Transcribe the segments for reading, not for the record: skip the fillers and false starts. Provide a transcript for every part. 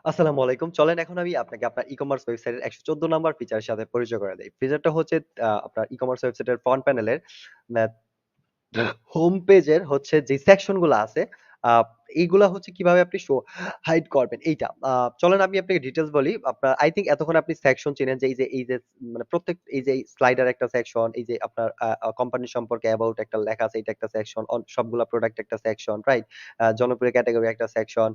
আসসালামু আলাইকুম। চলেন এখন আমি আপনাকে আপনার ই-কমার্স ওয়েবসাইটের ১১৪ নাম্বার ফিচারের সাথে পরিচয় করে দেই। ফিচারটা হচ্ছে আপনার ই-কমার্স ওয়েবসাইটের ফ্রন্ট প্যানেলের ম্যা হোম পেজের হচ্ছে যে সেকশন গুলা আছে, আ এইগুলা হচ্ছে কিভাবে আপনি হাইড করবেন এইটা। চলেন আমি আপনাকে ডিটেইলস বলি। আপনার আই থিংক এতক্ষণ আপনি সেকশন চিনেন যে এই যে মানে প্রত্যেক এই যে স্লাইডার একটা সেকশন, এই যে আপনার কোম্পানি সম্পর্কে অ্যাবাউট একটা লেখা আছে এটা একটা সেকশন, সবগুলা প্রোডাক্ট একটা সেকশন, রাইট? জনপ্রিয় ক্যাটেগরি একটা সেকশন,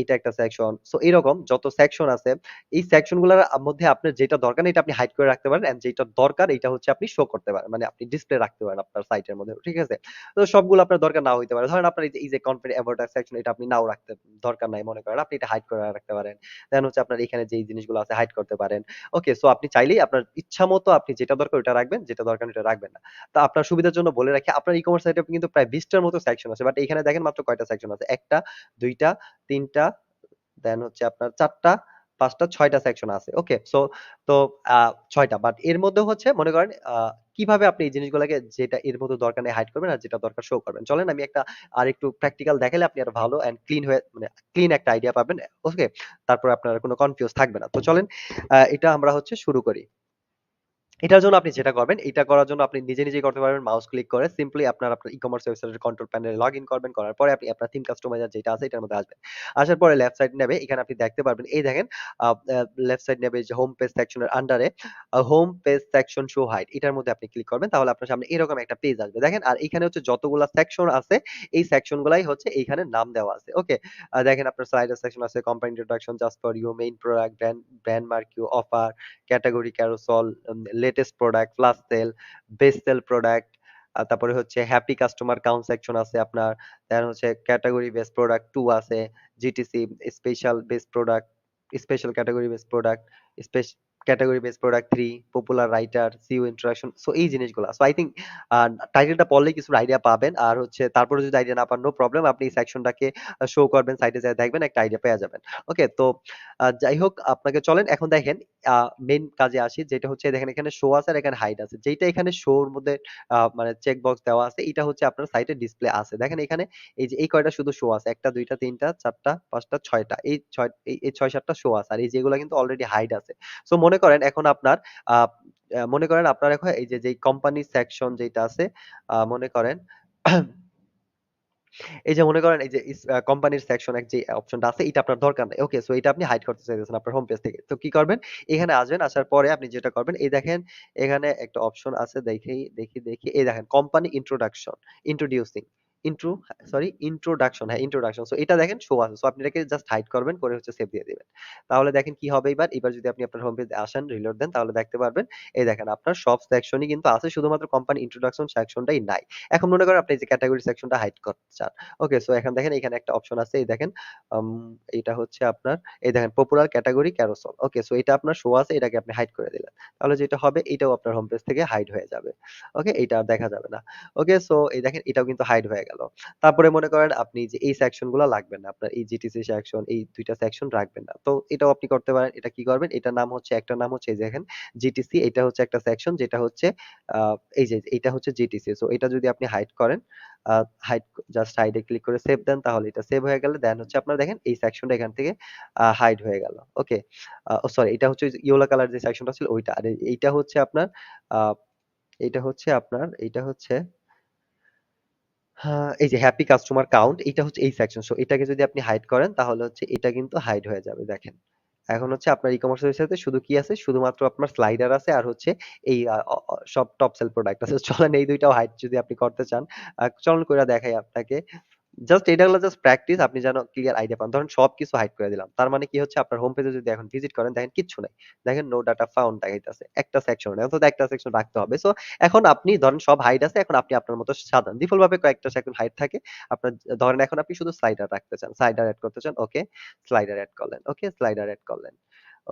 এটা একটা সেকশন। সো এরকম যত সেকশন আছে, এই সেকশন গুলার মধ্যে আপনার যেটা দরকার নেই এটা আপনি হাইড করে রাখতে পারেন, এন্ড যেটা দরকার এটা হচ্ছে আপনি শো করতে পারেন। মানে আপনি ডিসপ্লে রাখতে পারেন আপনার সাইটের মধ্যে। ঠিক আছে? তো সবগুলো আপনার দরকার নাও হইতে পারে। ধরেন আপনার এই যে কনফিডেন্ট অ্যাবাউট সেকশন এটা আপনি নাও রাখতে দরকার নাই মনে করেন। আপনি এটা হাইড করে রাখতে পারেন। দেন হচ্ছে আপনার এখানে যেই জিনিসগুলো আছে হাইড করতে পারেন। ওকে, সো আপনি চাইলেই আপনার ইচ্ছামতো আপনি যেটা দরকার ওটা রাখবেন, যেটা দরকার না ওটা রাখবেন না। তো আপনার সুবিধার জন্য বলে রাখি, আপনার ই-কমার্স সাইটে কিন্তু প্রায় ২০ টার মতো সেকশন আছে। বাট এখানে দেখেন মাত্র কয়টা সেকশন আছে? ১ টা, ২ টা, ৩ টা, দেন হচ্ছে আপনার ৪ টা, ৫ টা, ৬ টা সেকশন আছে। ওকে? সো তো ৬ টা। বাট এর মধ্যে হচ্ছে মনে করেন কিভাবে আপনি এই জিনিসগুলাকে যেটা এর মধ্যে দরকার নেই হাইড করবেন আর যেটা দরকার শো করবেন। চলেন আমি একটা আরেকটু প্র্যাকটিক্যাল দেখাইলে আপনি আরো ভালো অ্যান্ড ক্লিন হয়ে মানে ক্লিন একটা আইডিয়া পাবেন। ওকে? তারপরে আপনার আর কোনো কনফিউজ থাকবে না। তো চলেন এটা আমরা হচ্ছে শুরু করি। এটার জন্য আপনি যেটা করবেন, এটা করার জন্য আপনি নিজে, নিজেই করতে পারবেন মাউস ক্লিক করে। সিম্পলি আপনার ই-কমার্স ওয়েবসাইটের কন্ট্রোল প্যানেলে লগইন করবেন। করার পরে আপনি আপনার থিম কাস্টমাইজার যেটা আছে এটার মধ্যে আসবেন। আসার পরে লেফট সাইড নেবে। এখানে আপনি দেখতে পারবেন। এই দেখেন আ আ লেফট সাইড নেবে যে হোম পেজ সেকশনের আন্ডারে home page section show hide এটার মধ্যে আপনি ক্লিক করবেন। তাহলে আপনার সামনে এরকম একটা পেজ আসবে। দেখেন আর এখানে হচ্ছে যতগুলা সেকশন আছে এই সেকশন গুলাই হচ্ছে এইখানে নাম দেওয়া আছে। ওকে? দেখেন আপনার স্লাইডার সেকশন আছে, company introduction, just for you, main product, brand mark you, offer, category carousel, latest product, flash sale, best sale product, তারপরে হচ্ছে হ্যাপি কাস্টমার কাউন্ট সেকশন আছে আপনার। দেন হচ্ছে ক্যাটেগরি বেস্ট প্রোডাক্ট 2 আছে, GTC special best product, special category best product, space category best product 3, popular writer, CEO introduction. So এই জিনিসগুলা। So I think আ টাইটেলটা পড়লেই কিছু আইডিয়া পাবেন। আর হচ্ছে তারপরে যদি আইডিয়া না পান নো প্রবলেম। আপনি এই সেকশনটাকে শো করবেন, সাইটে যেয়ে দেখবেন একটা আইডিয়া পেয়ে যাবেন। ওকে? তো যাই হোক আপনাকে চলেন এখন দেখেন আ মেইন কাজে আসি, যেটা হচ্ছে দেখেন এখানে শো আছে আর এখানে হাইড আছে। যেইটা এখানে শো এর মধ্যে মানে চেক বক্স দেওয়া আছে এটা হচ্ছে আপনার সাইটে ডিসপ্লে আছে। দেখেন এখানে এই যে এই কয়টা শুধু শো আছে। ১ টা, ২ টা, ৩ টা, ৪ টা, ৫ টা, ৬ টা। এই ৬-৭ টা শো আছে। আর এই যেগুলা কিন্তু অলরেডি হাইড আছে। সো মনে করেন এখন আপনার আ মনে করেন আপনার এখন এই যে যেই কোম্পানি সেকশন যেটা আছে, মনে করেন এই যে মনে করেন এই যে কোম্পানির সেকশন এক যে অপশনটা আছে এটা আপনার দরকার নাই। ওকে, সো এটা আপনি হাইড করতে চাইতেছেন আপনার হোম পেজ থেকে। তো কি করবেন? এখানে আসবেন, আসার পরে আপনি যেটা করবেন এই দেখেন এখানে একটা অপশন আছে, দেখি এই দেখেন company introduction, introducing, intro introduction, হ্যাঁ ইন্ট্রোডাকশন। সো এটা দেখেন শো আছে। সো আপনি এটাকে জাস্ট হাইড করবেন, করে হচ্ছে সেভ দিয়ে দিবেন। তাহলে দেখেন কি হবে এবার? এবার যদি আপনি আপনার হোম পেজে আসেন, রিলোড দেন তাহলে দেখতে পারবেন এই দেখেন আপনার সব সেকশনই কিন্তু আছে, শুধুমাত্র কোম্পানি ইন্ট্রোডাকশন সেকশনটাই নাই। এখন মনে করেন আপনি এই যে ক্যাটেগরি সেকশনটা হাইড করতে চান। ওকে, সো এখন দেখেন এখানে একটা অপশন আছে, এই দেখেন আম এইটা হচ্ছে আপনার এই দেখেন পপুলার ক্যাটেগরি ক্যারোসেল। ওকে, সো এটা আপনার শো আছে, এটাকে আপনি হাইড করে দিলেন। তাহলে যেটা হবে এটাও আপনার হোম পেজ থেকে হাইড হয়ে যাবে। ওকে, এইটা আর দেখা যাবে না। ওকে, সো এই দেখেন এটাও কিন্তু হাইড হয়ে গেল। তারপরে মনে করেন আপনি যে এই সেকশন গুলা লাগবে না। আপনার এই জিটিসি সেকশন এই ২ টা সেকশন রাখবেন না। তো এটাও আপনি করতে পারেন। এটা কি করবেন? এটার নাম হচ্ছে একটার নাম হচ্ছে এই যে দেখেন জিটিসি, এটা হচ্ছে একটা সেকশন যেটা হচ্ছে আ এই যে এটা হচ্ছে জিটিসি। সো এটা যদি আপনি হাইড করেন, আ হাইড জাস্ট হাইড এ ক্লিক করে সেভ দেন তাহলে এটা সেভ হয়ে গেলে দেন হচ্ছে আপনারা দেখেন এই সেকশনটা এখান থেকে হাইড হয়ে গেল। ওকে। সরি, এটা হচ্ছে ইয়েলো কালার যে সেকশনটা ছিল ওইটা। আর এইটা হচ্ছে আপনার আ এইটা হচ্ছে এই যে হ্যাপি কাস্টমার কাউন্ট এটা হচ্ছে এই সেকশন। সো এটাকে যদি আপনি হাইড করেন তাহলে হচ্ছে এটা কিন্তু হাইড হয়ে যাবে দেখেন। এখন হচ্ছে আপনার ই-কমার্স ওয়েবসাইটে শুধু কি আছে? শুধুমাত্র আপনার স্লাইডার আছে আর হচ্ছে এই আ অ অ সব টপ সেল প্রোডাক্ট আছে। চলেন এই ২ টাও হাইড যদি আপনি করতে চান, চলুন কইরা দেখাই আপনাকে। জাস্ট এটা হলো জাস্ট প্র্যাকটিস, আপনি যেন ক্লিয়ার আইডিয়া পান। ধরেন সবকিছু হাইড করে দিলাম। তার মানে কি হচ্ছে আপনার হোম পেজে যদি এখন ভিজিট করেন দেখেন কিচ্ছু নাই। দেখেন নো ডাটা ফাউন্ড দেখাইতেছে। একটা সেকশন নাই। অন্তত একটা সেকশন রাখতে হবে। সো এখন আপনি ধরেন সব হাইড আছে। এখন আপনি আপনার মতো সাজান। ডিফল্ট ভাবে কয়েকটা সেকশন হাইড থাকে। আপনার ধরেন এখন আপনি শুধু স্লাইডার রাখতে চান। স্লাইডার এড করতে চান। ওকে। স্লাইডার এড করলেন। ওকে, স্লাইডার এড করলেন।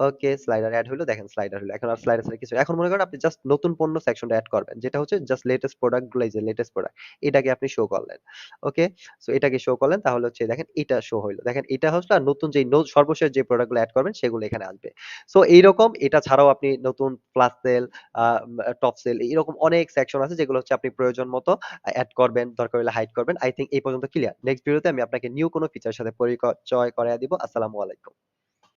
ওকে, স্লাইডার এড হইলো। দেখেন স্লাইডার হইলো। এখন আর স্লাইডার ছাড়া কিছু, এখন মনে করেন আপনি জাস্ট নতুন পণ্য সেকশনটা এড করবেন। যেটা হচ্ছে জাস্ট লেটেস্ট প্রোডাক্ট গুলাই, যে লেটেস্ট প্রোডাক্ট এটাকে আপনি শো করলেন। ওকে, সো এটাকে শো করলেন তাহলে হচ্ছে দেখেন এটা শো হইলো। দেখেন এটা হচ্ছে আর নতুন যেই সর্বশেষ যে প্রোডাক্ট গুলো এড করবেন সেগুলো এখানে আসবে। সো এইরকম এটা ছাড়াও আপনি নতুন ফ্ল্যাশ সেল, আ টপ সেল এরকম অনেক সেকশন আছে যেগুলো হচ্ছে আপনি প্রয়োজন মতো এড করবেন, দরকার হলে হাইড করবেন। আই থিংক এই পর্যন্ত ক্লিয়ার। নেক্সট ভিডিওতে আমি আপনাকে নিউ কোনো ফিচারের সাথে পরিচয় করাইয়া দিব। আসসালামু আলাইকুম।